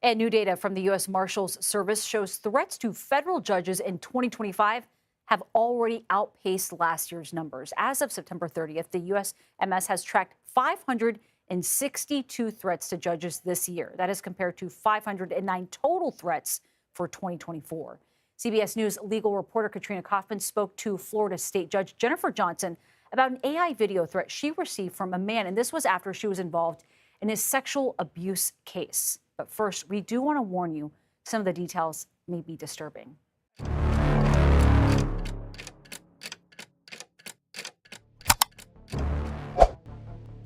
And new data from the U.S. Marshals Service shows threats to federal judges in 2025 have already outpaced last year's numbers. As of September 30th, the USMS has tracked 562 threats to judges this year. That is compared to 509 total threats for 2024. CBS News legal reporter Katrina Kaufman spoke to Florida State Judge Jennifer Johnson about an AI video threat she received from a man, and this was after she was involved in his sexual abuse case. But first, we do want to warn you, some of the details may be disturbing.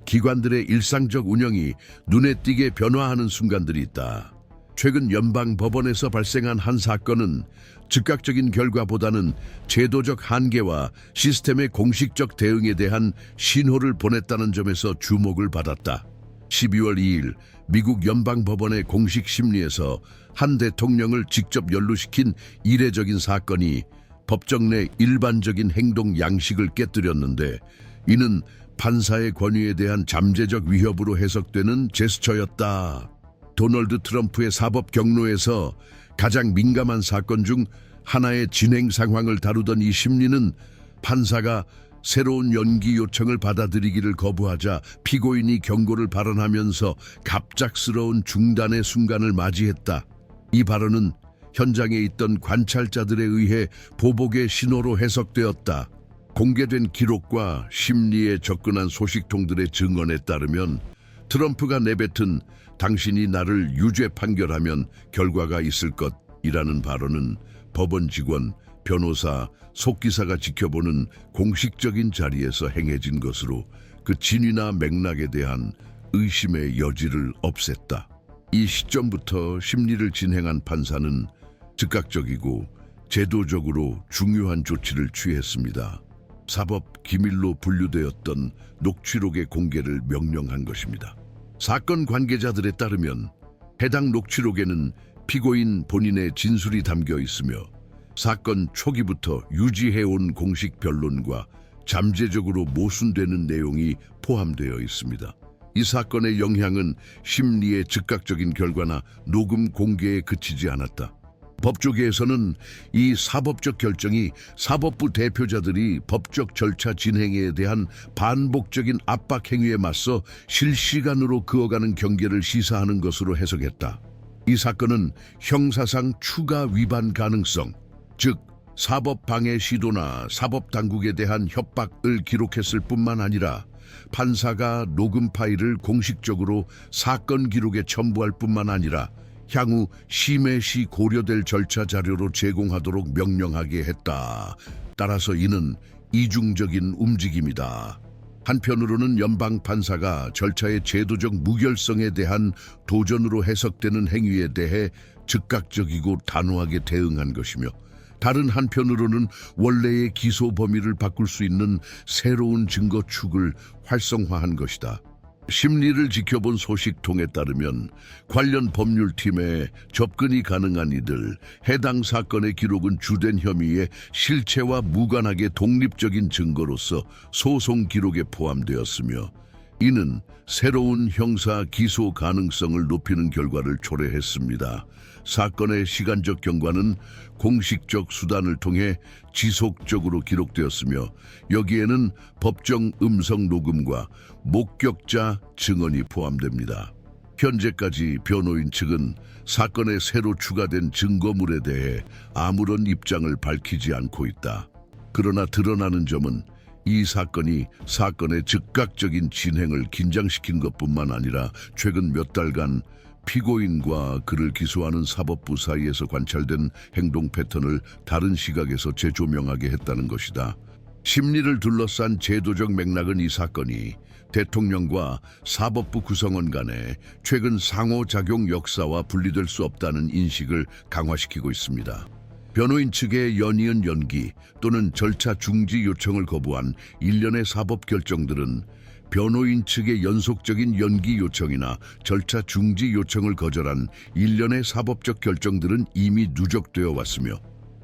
기관들의 일상적 운영이 눈에 띄게 변화하는 순간들이 있다. 최근 연방 법원에서 발생한 한 사건은 즉각적인 결과보다는 제도적 한계와 시스템의 공식적 대응에 대한 신호를 보냈다는 점에서 주목을 받았다. 12월 2일 미국 연방법원의 공식 심리에서 한 대통령을 직접 연루시킨 이례적인 사건이 법정 내 일반적인 행동 양식을 깨뜨렸는데, 이는 판사의 권위에 대한 잠재적 위협으로 해석되는 제스처였다. 도널드 트럼프의 사법 경로에서 가장 민감한 사건 중 하나의 진행 상황을 다루던 이 심리는 판사가 새로운 연기 요청을 받아들이기를 거부하자 피고인이 경고를 발언하면서 갑작스러운 중단의 순간을 맞이했다. 이 발언은 현장에 있던 관찰자들에 의해 보복의 신호로 해석되었다. 공개된 기록과 심리에 접근한 소식통들의 증언에 따르면 트럼프가 내뱉은 "당신이 나를 유죄 판결하면 결과가 있을 것"이라는 발언은 법원 직원, 변호사, 속기사가 지켜보는 공식적인 자리에서 행해진 것으로 그 진위나 맥락에 대한 의심의 여지를 없앴다. 이 시점부터 심리를 진행한 판사는 즉각적이고 제도적으로 중요한 조치를 취했습니다. 사법 기밀로 분류되었던 녹취록의 공개를 명령한 것입니다. 사건 관계자들에 따르면 해당 녹취록에는 피고인 본인의 진술이 담겨 있으며 사건 초기부터 유지해온 공식 변론과 잠재적으로 모순되는 내용이 포함되어 있습니다. 이 사건의 영향은 심리의 즉각적인 결과나 녹음 공개에 그치지 않았다. 법조계에서는 이 사법적 결정이 사법부 대표자들이 법적 절차 진행에 대한 반복적인 압박 행위에 맞서 실시간으로 그어가는 경계를 시사하는 것으로 해석했다. 이 사건은 형사상 추가 위반 가능성, 즉 사법 방해 시도나 사법 당국에 대한 협박을 기록했을 뿐만 아니라 판사가 녹음 파일을 공식적으로 사건 기록에 첨부할 뿐만 아니라 향후 심해 시 고려될 절차 자료로 제공하도록 명령하게 했다. 따라서 이는 이중적인 움직임이다. 한편으로는 연방 판사가 절차의 제도적 무결성에 대한 도전으로 해석되는 행위에 대해 즉각적이고 단호하게 대응한 것이며, 다른 한편으로는 원래의 기소 범위를 바꿀 수 있는 새로운 증거축을 활성화한 것이다. 심리를 지켜본 소식통에 따르면 관련 법률팀에 접근이 가능한 이들, 해당 사건의 기록은 주된 혐의의 실체와 무관하게 독립적인 증거로서 소송 기록에 포함되었으며, 이는 새로운 형사 기소 가능성을 높이는 결과를 초래했습니다. 사건의 시간적 경과는 공식적 수단을 통해 지속적으로 기록되었으며, 여기에는 법정 음성 녹음과 목격자 증언이 포함됩니다. 현재까지 변호인 측은 사건에 새로 추가된 증거물에 대해 아무런 입장을 밝히지 않고 있다. 그러나 드러나는 점은 이 사건이 사건의 즉각적인 진행을 긴장시킨 것뿐만 아니라 최근 몇 달간 피고인과 그를 기소하는 사법부 사이에서 관찰된 행동 패턴을 다른 시각에서 재조명하게 했다는 것이다. 심리를 둘러싼 제도적 맥락은 이 사건이 대통령과 사법부 구성원 간의 최근 상호작용 역사와 분리될 수 없다는 인식을 강화시키고 있습니다. 변호인 측의 연이은 연기 또는 절차 중지 요청을 거부한 일련의 사법 결정들은 변호인 측의 연속적인 연기 요청이나 절차 중지 요청을 거절한 일련의 사법적 결정들은 이미 누적되어 왔으며,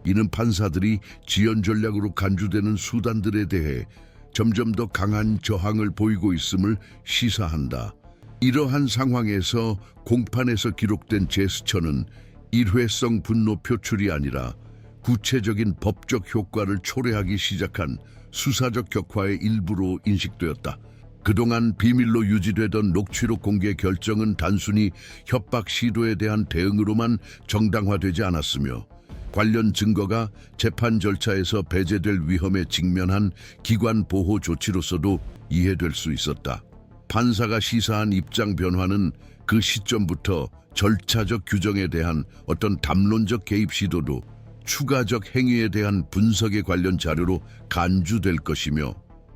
이는 판사들이 지연 전략으로 간주되는 수단들에 대해 점점 더 강한 저항을 보이고 있음을 시사한다. 이러한 상황에서 공판에서 기록된 제스처는 일회성 분노 표출이 아니라 구체적인 법적 효과를 초래하기 시작한 수사적 격화의 일부로 인식되었다. 그동안 비밀로 유지되던 녹취록 공개 결정은 단순히 협박 시도에 대한 대응으로만 정당화되지 않았으며 관련 증거가 재판 절차에서 배제될 위험에 직면한 기관 보호 조치로서도 이해될 수 있었다. 판사가 시사한 입장 변화는 그 시점부터 절차적 규정에 대한 어떤 담론적 개입 시도도 추가적 행위에 대한 분석에 관련 자료로 간주될 것이며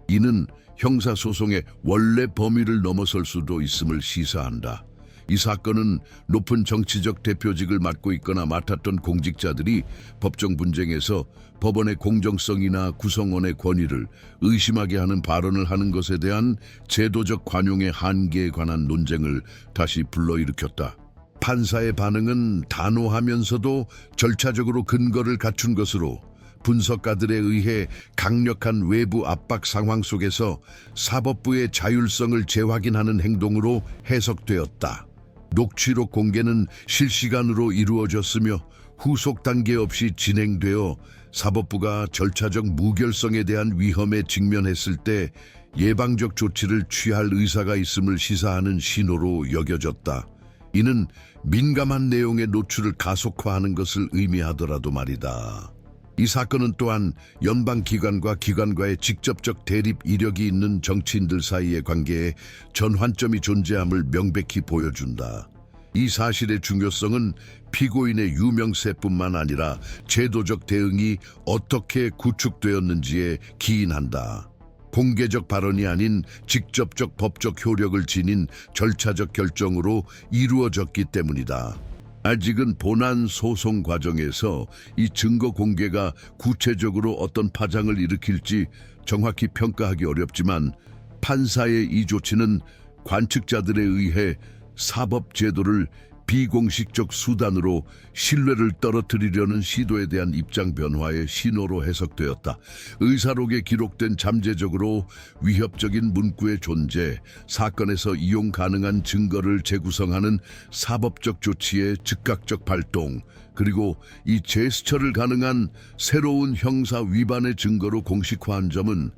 이는 형사소송의 원래 범위를 넘어설 수도 있음을 시사한다. 이 사건은 높은 정치적 대표직을 맡고 있거나 맡았던 공직자들이 법정 분쟁에서 법원의 공정성이나 구성원의 권위를 의심하게 하는 발언을 하는 것에 대한 제도적 관용의 한계에 관한 논쟁을 다시 불러일으켰다. 판사의 반응은 단호하면서도 절차적으로 근거를 갖춘 것으로 분석가들에 의해 강력한 외부 압박 상황 속에서 사법부의 자율성을 재확인하는 행동으로 해석되었다. 녹취록 공개는 실시간으로 이루어졌으며 후속 단계 없이 진행되어 사법부가 절차적 무결성에 대한 위험에 직면했을 때 예방적 조치를 취할 의사가 있음을 시사하는 신호로 여겨졌다. 이는 민감한 내용의 노출을 가속화하는 것을 의미하더라도 말이다. 이 사건은 또한 연방기관과 기관과의 직접적 대립 이력이 있는 정치인들 사이의 관계에 전환점이 존재함을 명백히 보여준다. 이 사실의 중요성은 피고인의 유명세뿐만 아니라 제도적 대응이 어떻게 구축되었는지에 기인한다. 공개적 발언이 아닌 직접적 법적 효력을 지닌 절차적 결정으로 이루어졌기 때문이다. 아직은 본안 소송 과정에서 이 증거 공개가 구체적으로 어떤 파장을 일으킬지 정확히 평가하기 어렵지만 판사의 이 조치는 관측자들에 의해 사법 제도를 비공식적 수단으로 신뢰를 떨어뜨리려는 시도에 대한 입장 변화의 신호로 해석되었다. 의사록에 기록된 잠재적으로 위협적인 문구의 존재, 사건에서 이용 가능한 증거를 재구성하는 사법적 조치의 즉각적 발동, 그리고 이 제스처를 가능한 새로운 형사 위반의 증거로 공식화한 점은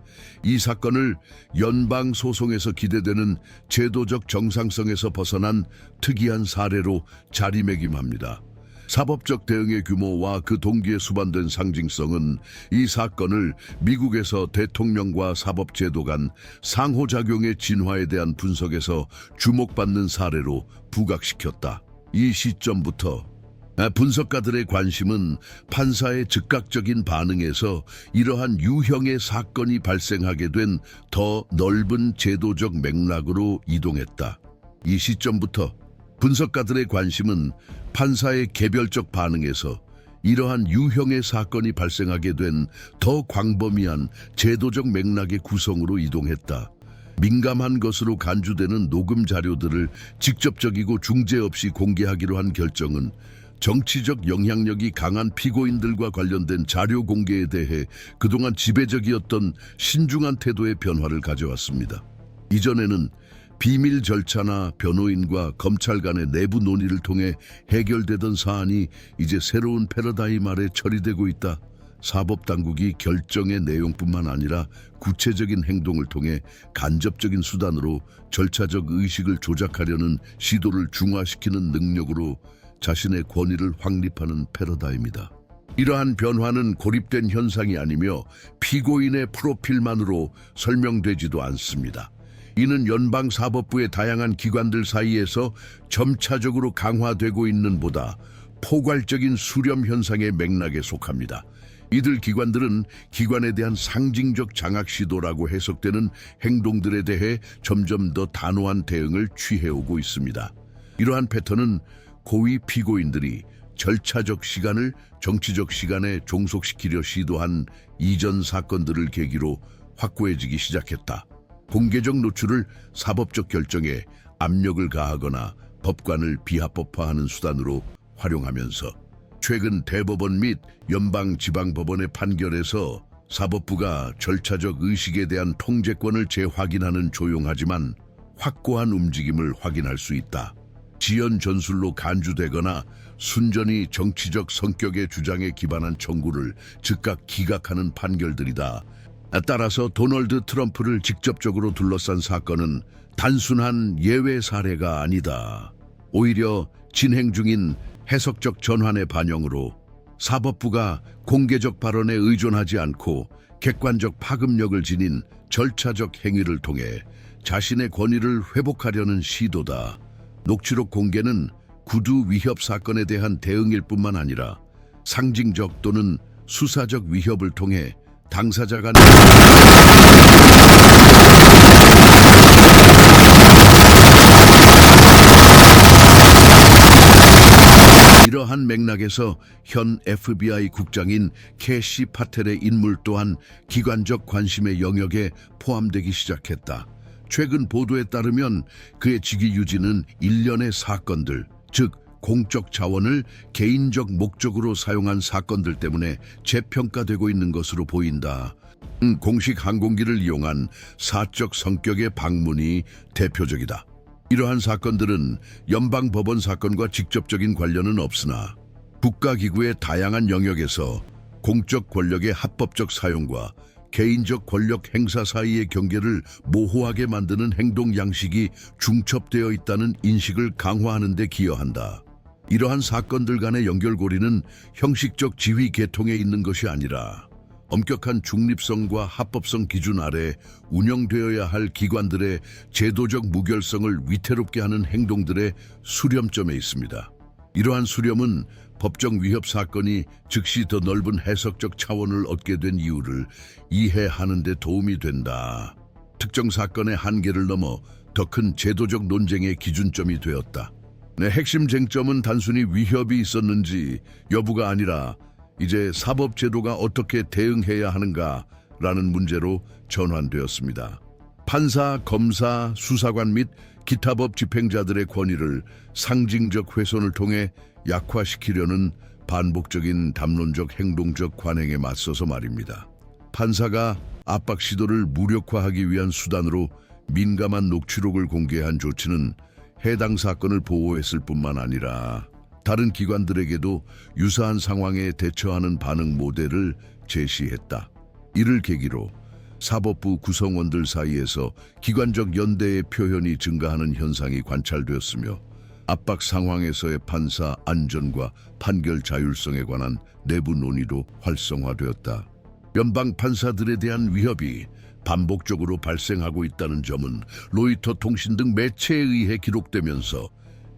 이 사건을 연방 소송에서 기대되는 제도적 정상성에서 벗어난 특이한 사례로 자리매김합니다. 사법적 대응의 규모와 그 동기에 수반된 상징성은 이 사건을 미국에서 대통령과 사법제도 간 상호작용의 진화에 대한 분석에서 주목받는 사례로 부각시켰다. 이 시점부터 분석가들의 관심은 판사의 즉각적인 반응에서 이러한 유형의 사건이 발생하게 된 더 넓은 제도적 맥락으로 이동했다. 이 시점부터 분석가들의 관심은 판사의 개별적 반응에서 이러한 유형의 사건이 발생하게 된 더 광범위한 제도적 맥락의 구성으로 이동했다. 민감한 것으로 간주되는 녹음 자료들을 직접적이고 중재 없이 공개하기로 한 결정은 정치적 영향력이 강한 피고인들과 관련된 자료 공개에 대해 그동안 지배적이었던 신중한 태도의 변화를 가져왔습니다. 이전에는 비밀 절차나 변호인과 검찰 간의 내부 논의를 통해 해결되던 사안이 이제 새로운 패러다임 아래 처리되고 있다. 사법당국이 결정의 내용뿐만 아니라 구체적인 행동을 통해 간접적인 수단으로 절차적 의식을 조작하려는 시도를 중화시키는 능력으로 자신의 권위를 확립하는 패러다임이다. 이러한 변화는 고립된 현상이 아니며 피고인의 프로필만으로 설명되지도 않습니다. 이는 연방사법부의 다양한 기관들 사이에서 점차적으로 강화되고 있는 보다 포괄적인 수렴 현상의 맥락에 속합니다. 이들 기관들은 기관에 대한 상징적 장악 시도라고 해석되는 행동들에 대해 점점 더 단호한 대응을 취해오고 있습니다. 이러한 패턴은 고위 피고인들이 절차적 시간을 정치적 시간에 종속시키려 시도한 이전 사건들을 계기로 확고해지기 시작했다. 공개적 노출을 사법적 결정에 압력을 가하거나 법관을 비합법화하는 수단으로 활용하면서 최근 대법원 및 연방지방법원의 판결에서 사법부가 절차적 의식에 대한 통제권을 재확인하는 조용하지만 확고한 움직임을 확인할 수 있다. 지연 전술로 간주되거나 순전히 정치적 성격의 주장에 기반한 청구를 즉각 기각하는 판결들이다. 따라서 도널드 트럼프를 직접적으로 둘러싼 사건은 단순한 예외 사례가 아니다. 오히려 진행 중인 해석적 전환의 반영으로 사법부가 공개적 발언에 의존하지 않고 객관적 파급력을 지닌 절차적 행위를 통해 자신의 권위를 회복하려는 시도다. 녹취록 공개는 구두 위협 사건에 대한 대응일 뿐만 아니라 상징적 또는 수사적 위협을 통해 당사자 간 이러한 맥락에서 현 FBI 국장인 캐시 파텔의 인물 또한 기관적 관심의 영역에 포함되기 시작했다. 최근 보도에 따르면 그의 직위 유지는 일련의 사건들, 즉 공적 자원을 개인적 목적으로 사용한 사건들 때문에 재평가되고 있는 것으로 보인다. 공식 항공기를 이용한 사적 성격의 방문이 대표적이다. 이러한 사건들은 연방법원 사건과 직접적인 관련은 없으나 국가기구의 다양한 영역에서 공적 권력의 합법적 사용과 개인적 권력 행사 사이의 경계를 모호하게 만드는 행동 양식이 중첩되어 있다는 인식을 강화하는 데 기여한다. 이러한 사건들 간의 연결고리는 형식적 지휘 계통에 있는 것이 아니라 엄격한 중립성과 합법성 기준 아래 운영되어야 할 기관들의 제도적 무결성을 위태롭게 하는 행동들의 수렴점에 있습니다. 이러한 수렴은 법정 위협 사건이 즉시 더 넓은 해석적 차원을 얻게 된 이유를 이해하는 데 도움이 된다. 특정 사건의 한계를 넘어 더 큰 제도적 논쟁의 기준점이 되었다. 핵심 쟁점은 단순히 위협이 있었는지 여부가 아니라 이제 사법제도가 어떻게 대응해야 하는가라는 문제로 전환되었습니다. 판사, 검사, 수사관 및 기타 법 집행자들의 권위를 상징적 훼손을 통해 약화시키려는 반복적인 담론적 행동적 관행에 맞서서 말입니다. 판사가 압박 시도를 무력화하기 위한 수단으로 민감한 녹취록을 공개한 조치는 해당 사건을 보호했을 뿐만 아니라 다른 기관들에게도 유사한 상황에 대처하는 반응 모델을 제시했다. 이를 계기로 사법부 구성원들 사이에서 기관적 연대의 표현이 증가하는 현상이 관찰되었으며 압박 상황에서의 판사 안전과 판결 자율성에 관한 내부 논의도 활성화되었다. 연방 판사들에 대한 위협이 반복적으로 발생하고 있다는 점은 로이터 통신 등 매체에 의해 기록되면서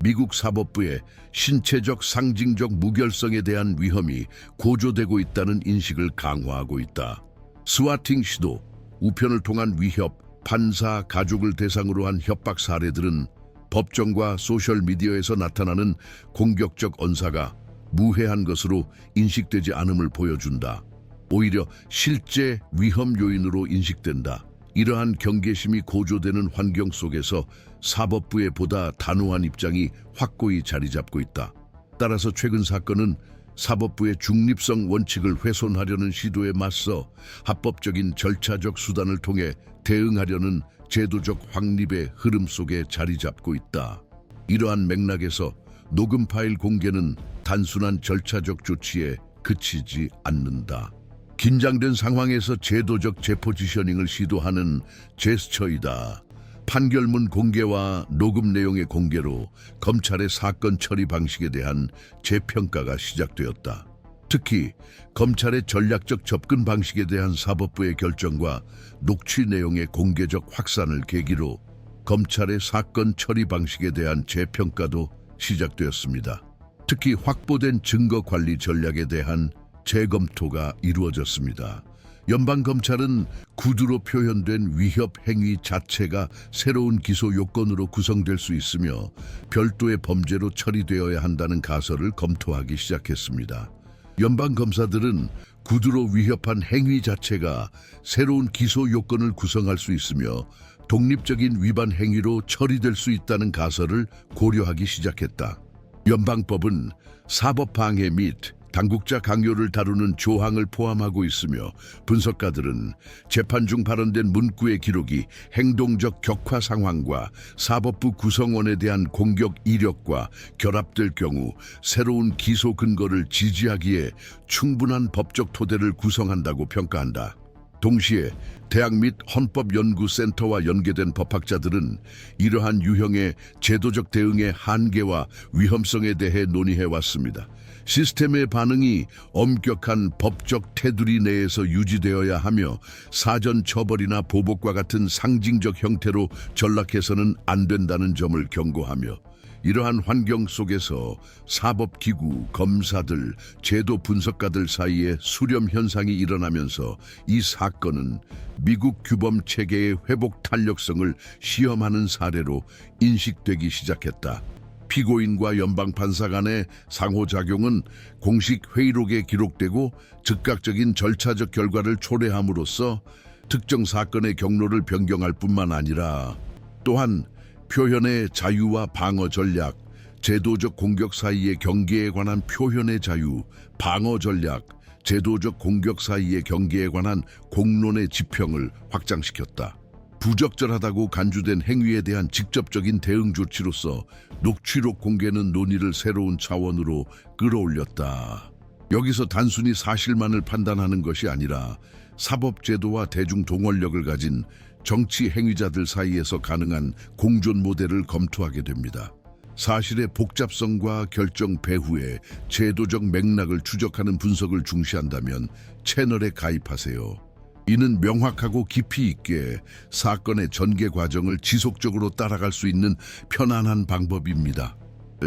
미국 사법부의 신체적 상징적 무결성에 대한 위험이 고조되고 있다는 인식을 강화하고 있다. 스와팅 시도, 우편을 통한 위협, 판사 가족을 대상으로 한 협박 사례들은 법정과 소셜미디어에서 나타나는 공격적 언사가 무해한 것으로 인식되지 않음을 보여준다. 오히려 실제 위험 요인으로 인식된다. 이러한 경계심이 고조되는 환경 속에서 사법부의 보다 단호한 입장이 확고히 자리 잡고 있다. 따라서 최근 사건은 사법부의 중립성 원칙을 훼손하려는 시도에 맞서 합법적인 절차적 수단을 통해 대응하려는 제도적 확립의 흐름 속에 자리 잡고 있다. 이러한 맥락에서 녹음 파일 공개는 단순한 절차적 조치에 그치지 않는다. 긴장된 상황에서 제도적 재포지셔닝을 시도하는 제스처이다. 판결문 공개와 녹음 내용의 공개로 검찰의 사건 처리 방식에 대한 재평가가 시작되었다. 특히 검찰의 전략적 접근 방식에 대한 사법부의 결정과 녹취 내용의 공개적 확산을 계기로 검찰의 사건 처리 방식에 대한 재평가도 시작되었습니다. 특히 확보된 증거 관리 전략에 대한 재검토가 이루어졌습니다. 연방검찰은 구두로 표현된 위협 행위 자체가 새로운 기소 요건으로 구성될 수 있으며 별도의 범죄로 처리되어야 한다는 가설을 검토하기 시작했습니다. 연방검사들은 구두로 위협한 행위 자체가 새로운 기소 요건을 구성할 수 있으며 독립적인 위반 행위로 처리될 수 있다는 가설을 고려하기 시작했다. 연방법은 사법방해 및 당국자 강요를 다루는 조항을 포함하고 있으며 분석가들은 재판 중 발언된 문구의 기록이 행동적 격화 상황과 사법부 구성원에 대한 공격 이력과 결합될 경우 새로운 기소 근거를 지지하기에 충분한 법적 토대를 구성한다고 평가한다. 동시에 대학 및 헌법연구센터와 연계된 법학자들은 이러한 유형의 제도적 대응의 한계와 위험성에 대해 논의해왔습니다. 시스템의 반응이 엄격한 법적 테두리 내에서 유지되어야 하며 사전 처벌이나 보복과 같은 상징적 형태로 전락해서는 안 된다는 점을 경고하며 이러한 환경 속에서 사법기구, 검사들, 제도 분석가들 사이에 수렴 현상이 일어나면서 이 사건은 미국 규범 체계의 회복 탄력성을 시험하는 사례로 인식되기 시작했다. 피고인과 연방판사 간의 상호작용은 공식 회의록에 기록되고 즉각적인 절차적 결과를 초래함으로써 특정 사건의 경로를 변경할 뿐만 아니라 또한 표현의 자유와 방어 전략, 제도적 공격 사이의 경계에 관한 표현의 자유, 방어 전략, 제도적 공격 사이의 경계에 관한 공론의 지평을 확장시켰다. 부적절하다고 간주된 행위에 대한 직접적인 대응 조치로서 녹취록 공개는 논의를 새로운 차원으로 끌어올렸다. 여기서 단순히 사실만을 판단하는 것이 아니라 사법제도와 대중 동원력을 가진 정치 행위자들 사이에서 가능한 공존 모델을 검토하게 됩니다. 사실의 복잡성과 결정 배후의 제도적 맥락을 추적하는 분석을 중시한다면 채널에 가입하세요. 이는 명확하고 깊이 있게 사건의 전개 과정을 지속적으로 따라갈 수 있는 편안한 방법입니다.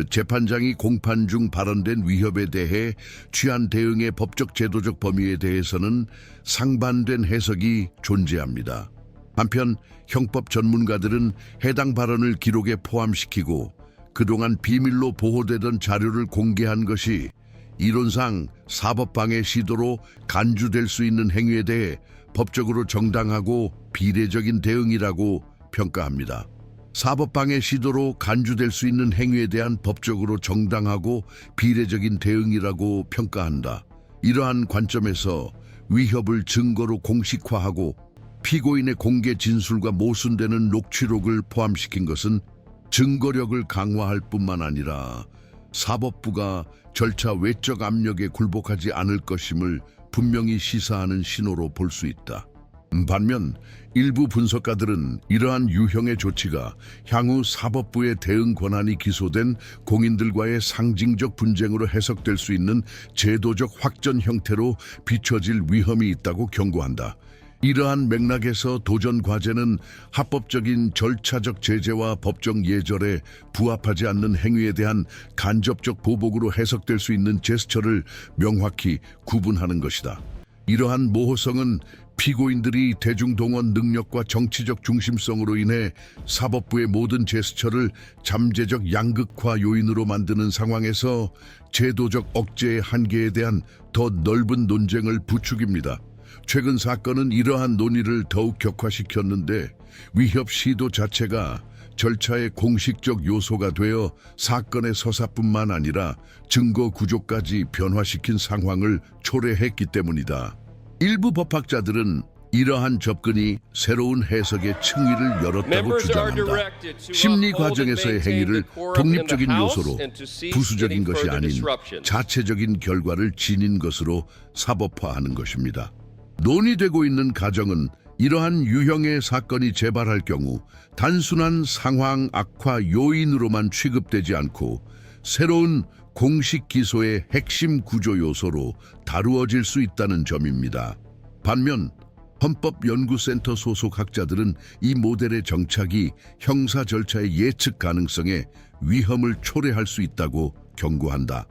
재판장이 공판 중 발언된 위협에 대해 취한 대응의 법적 제도적 범위에 대해서는 상반된 해석이 존재합니다. 한편 형법 전문가들은 해당 발언을 기록에 포함시키고 그동안 비밀로 보호되던 자료를 공개한 것이 이론상 사법방해 시도로 간주될 수 있는 행위에 대해 법적으로 정당하고 비례적인 대응이라고 평가합니다. 사법방해 시도로 간주될 수 있는 행위에 대한 법적으로 정당하고 비례적인 대응이라고 평가한다. 이러한 관점에서 위협을 증거로 공식화하고 피고인의 공개 진술과 모순되는 녹취록을 포함시킨 것은 증거력을 강화할 뿐만 아니라 사법부가 절차 외적 압력에 굴복하지 않을 것임을 분명히 시사하는 신호로 볼 수 있다. 반면 일부 분석가들은 이러한 유형의 조치가 향후 사법부의 대응 권한이 기소된 공인들과의 상징적 분쟁으로 해석될 수 있는 제도적 확전 형태로 비춰질 위험이 있다고 경고한다. 이러한 맥락에서 도전 과제는 합법적인 절차적 제재와 법정 예절에 부합하지 않는 행위에 대한 간접적 보복으로 해석될 수 있는 제스처를 명확히 구분하는 것이다. 이러한 모호성은 피고인들이 대중동원 능력과 정치적 중심성으로 인해 사법부의 모든 제스처를 잠재적 양극화 요인으로 만드는 상황에서 제도적 억제의 한계에 대한 더 넓은 논쟁을 부추깁니다. 최근 사건은 이러한 논의를 더욱 격화시켰는데 위협 시도 자체가 절차의 공식적 요소가 되어 사건의 서사뿐만 아니라 증거 구조까지 변화시킨 상황을 초래했기 때문이다. 일부 법학자들은 이러한 접근이 새로운 해석의 층위를 열었다고 주장한다. 심리 과정에서의 행위를 독립적인 요소로 부수적인 것이 아닌 자체적인 결과를 지닌 것으로 사법화하는 것입니다. 논의되고 있는 가정은 이러한 유형의 사건이 재발할 경우 단순한 상황 악화 요인으로만 취급되지 않고 새로운 공식 기소의 핵심 구조 요소로 다루어질 수 있다는 점입니다. 반면 헌법연구센터 소속 학자들은 이 모델의 정착이 형사 절차의 예측 가능성에 위험을 초래할 수 있다고 경고한다.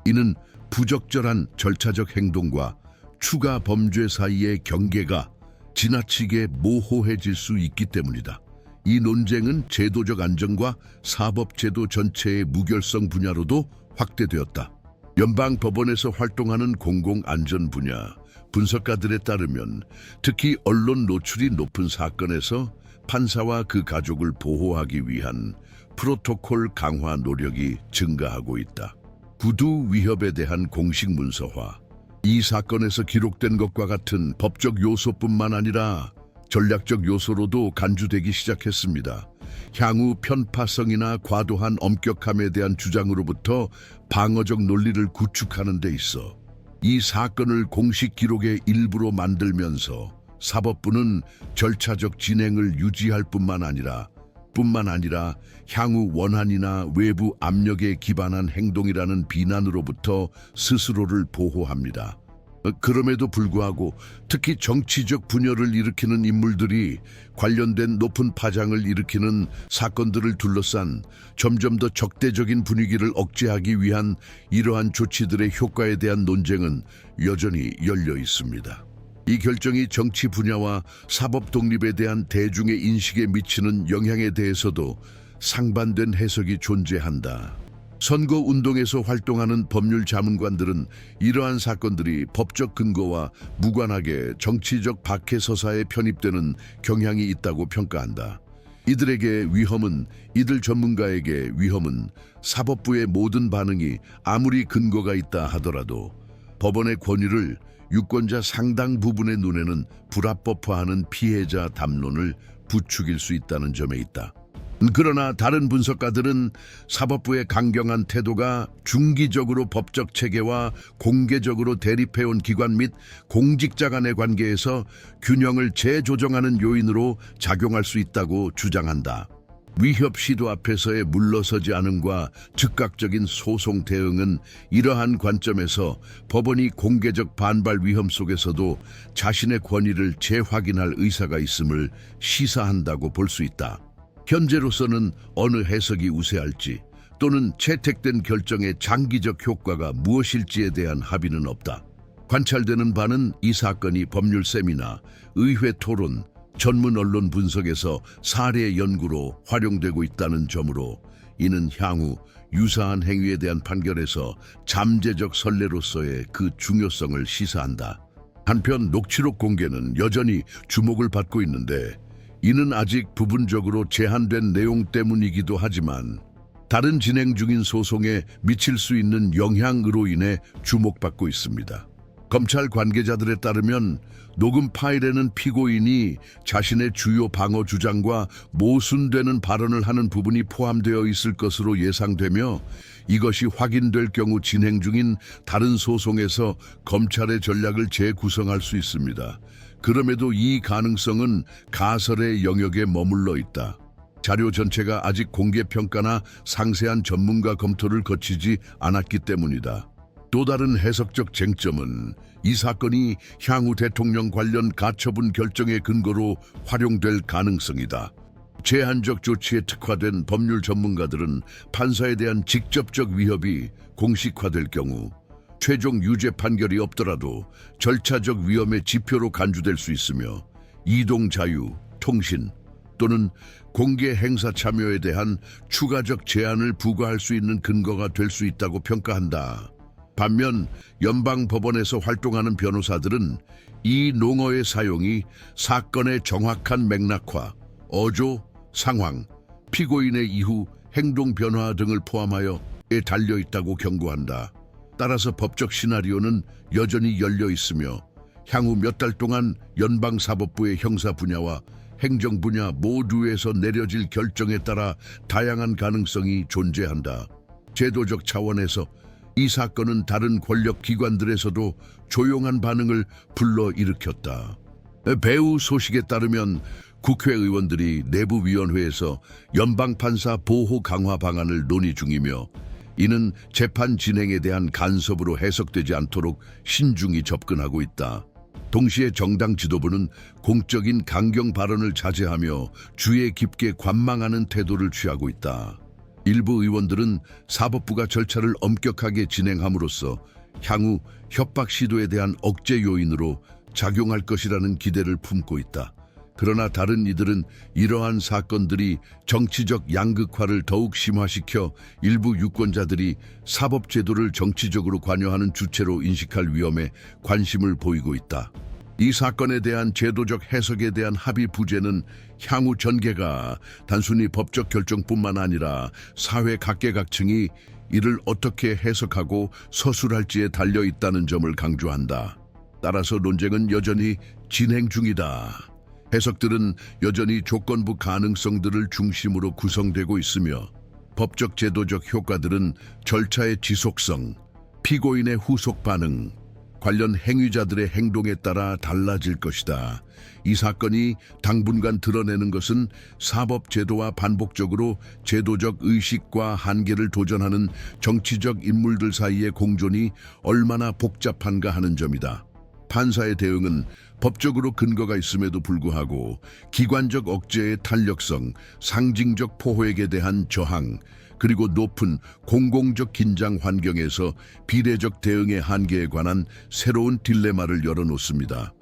이는 부적절한 절차적 행동과 추가 범죄 사이의 경계가 지나치게 모호해질 수 있기 때문이다. 이 논쟁은 제도적 안정과 사법제도 전체의 무결성 분야로도 확대되었다. 연방법원에서 활동하는 공공안전 분야, 분석가들에 따르면 특히 언론 노출이 높은 사건에서 판사와 그 가족을 보호하기 위한 프로토콜 강화 노력이 증가하고 있다. 구두 위협에 대한 공식 문서화. 이 사건에서 기록된 것과 같은 법적 요소뿐만 아니라 전략적 요소로도 간주되기 시작했습니다. 향후 편파성이나 과도한 엄격함에 대한 주장으로부터 방어적 논리를 구축하는 데 있어 이 사건을 공식 기록의 일부로 만들면서 사법부는 절차적 진행을 유지할 뿐만 아니라 향후 원한이나 외부 압력에 기반한 행동이라는 비난으로부터 스스로를 보호합니다. 그럼에도 불구하고 특히 정치적 분열을 일으키는 인물들이 관련된 높은 파장을 일으키는 사건들을 둘러싼 점점 더 적대적인 분위기를 억제하기 위한 이러한 조치들의 효과에 대한 논쟁은 여전히 열려 있습니다. 이 결정이 정치 분야와 사법 독립에 대한 대중의 인식에 미치는 영향에 대해서도 상반된 해석이 존재한다. 선거운동에서 활동하는 법률 자문관들은 이러한 사건들이 법적 근거와 무관하게 정치적 박해서사에 편입되는 경향이 있다고 평가한다. 이들 전문가에게 위험은 사법부의 모든 반응이 아무리 근거가 있다 하더라도 법원의 권위를 유권자 상당 부분의 눈에는 불합법화하는 피해자 담론을 부추길 수 있다는 점에 있다. 그러나 다른 분석가들은 사법부의 강경한 태도가 중기적으로 법적 체계와 공개적으로 대립해온 기관 및 공직자 간의 관계에서 균형을 재조정하는 요인으로 작용할 수 있다고 주장한다. 위협 시도 앞에서의 물러서지 않음과 즉각적인 소송 대응은 이러한 관점에서 법원이 공개적 반발 위험 속에서도 자신의 권위를 재확인할 의사가 있음을 시사한다고 볼 수 있다. 현재로서는 어느 해석이 우세할지 또는 채택된 결정의 장기적 효과가 무엇일지에 대한 합의는 없다. 관찰되는 바는 이 사건이 법률 세미나, 의회 토론, 전문 언론 분석에서 사례 연구로 활용되고 있다는 점으로 이는 향후 유사한 행위에 대한 판결에서 잠재적 선례로서의 그 중요성을 시사한다. 한편 녹취록 공개는 여전히 주목을 받고 있는데 이는 아직 부분적으로 제한된 내용 때문이기도 하지만 다른 진행 중인 소송에 미칠 수 있는 영향으로 인해 주목받고 있습니다. 검찰 관계자들에 따르면 녹음 파일에는 피고인이 자신의 주요 방어 주장과 모순되는 발언을 하는 부분이 포함되어 있을 것으로 예상되며 이것이 확인될 경우 진행 중인 다른 소송에서 검찰의 전략을 재구성할 수 있습니다. 그럼에도 이 가능성은 가설의 영역에 머물러 있다. 자료 전체가 아직 공개 평가나 상세한 전문가 검토를 거치지 않았기 때문이다. 또 다른 해석적 쟁점은 이 사건이 향후 대통령 관련 가처분 결정의 근거로 활용될 가능성이다. 제한적 조치에 특화된 법률 전문가들은 판사에 대한 직접적 위협이 공식화될 경우 최종 유죄 판결이 없더라도 절차적 위험의 지표로 간주될 수 있으며 이동 자유, 통신 또는 공개 행사 참여에 대한 추가적 제한을 부과할 수 있는 근거가 될 수 있다고 평가한다. 반면 연방법원에서 활동하는 변호사들은 이 농어의 사용이 사건의 정확한 맥락화, 어조, 상황, 피고인의 이후 행동 변화 등을 포함하여에 달려있다고 경고한다. 따라서 법적 시나리오는 여전히 열려 있으며 향후 몇 달 동안 연방사법부의 형사 분야와 행정 분야 모두에서 내려질 결정에 따라 다양한 가능성이 존재한다. 제도적 차원에서 이 사건은 다른 권력 기관들에서도 조용한 반응을 불러일으켰다. 배후 소식에 따르면 국회의원들이 내부위원회에서 연방판사 보호 강화 방안을 논의 중이며 이는 재판 진행에 대한 간섭으로 해석되지 않도록 신중히 접근하고 있다. 동시에 정당 지도부는 공적인 강경 발언을 자제하며 주의 깊게 관망하는 태도를 취하고 있다. 일부 의원들은 사법부가 절차를 엄격하게 진행함으로써 향후 협박 시도에 대한 억제 요인으로 작용할 것이라는 기대를 품고 있다. 그러나 다른 이들은 이러한 사건들이 정치적 양극화를 더욱 심화시켜 일부 유권자들이 사법제도를 정치적으로 관여하는 주체로 인식할 위험에 관심을 보이고 있다. 이 사건에 대한 제도적 해석에 대한 합의 부재는 향후 전개가 단순히 법적 결정뿐만 아니라 사회 각계각층이 이를 어떻게 해석하고 서술할지에 달려 있다는 점을 강조한다. 따라서 논쟁은 여전히 진행 중이다. 해석들은 여전히 조건부 가능성들을 중심으로 구성되고 있으며 법적 제도적 효과들은 절차의 지속성, 피고인의 후속 반응, 관련 행위자들의 행동에 따라 달라질 것이다. 이 사건이 당분간 드러내는 것은 사법제도와 반복적으로 제도적 의식과 한계를 도전하는 정치적 인물들 사이의 공존이 얼마나 복잡한가 하는 점이다. 판사의 대응은 법적으로 근거가 있음에도 불구하고 기관적 억제의 탄력성, 상징적 포획에 대한 저항, 그리고 높은 공공적 긴장 환경에서 비례적 대응의 한계에 관한 새로운 딜레마를 열어놓습니다.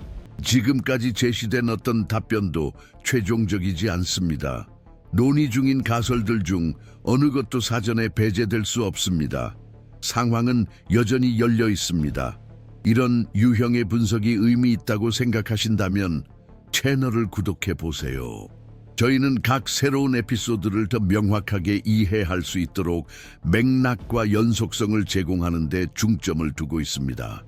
지금까지 제시된 어떤 답변도 최종적이지 않습니다. 논의 중인 가설들 중 어느 것도 사전에 배제될 수 없습니다. 상황은 여전히 열려 있습니다. 이런 유형의 분석이 의미 있다고 생각하신다면 채널을 구독해 보세요. 저희는 각 새로운 에피소드를 더 명확하게 이해할 수 있도록 맥락과 연속성을 제공하는 데 중점을 두고 있습니다.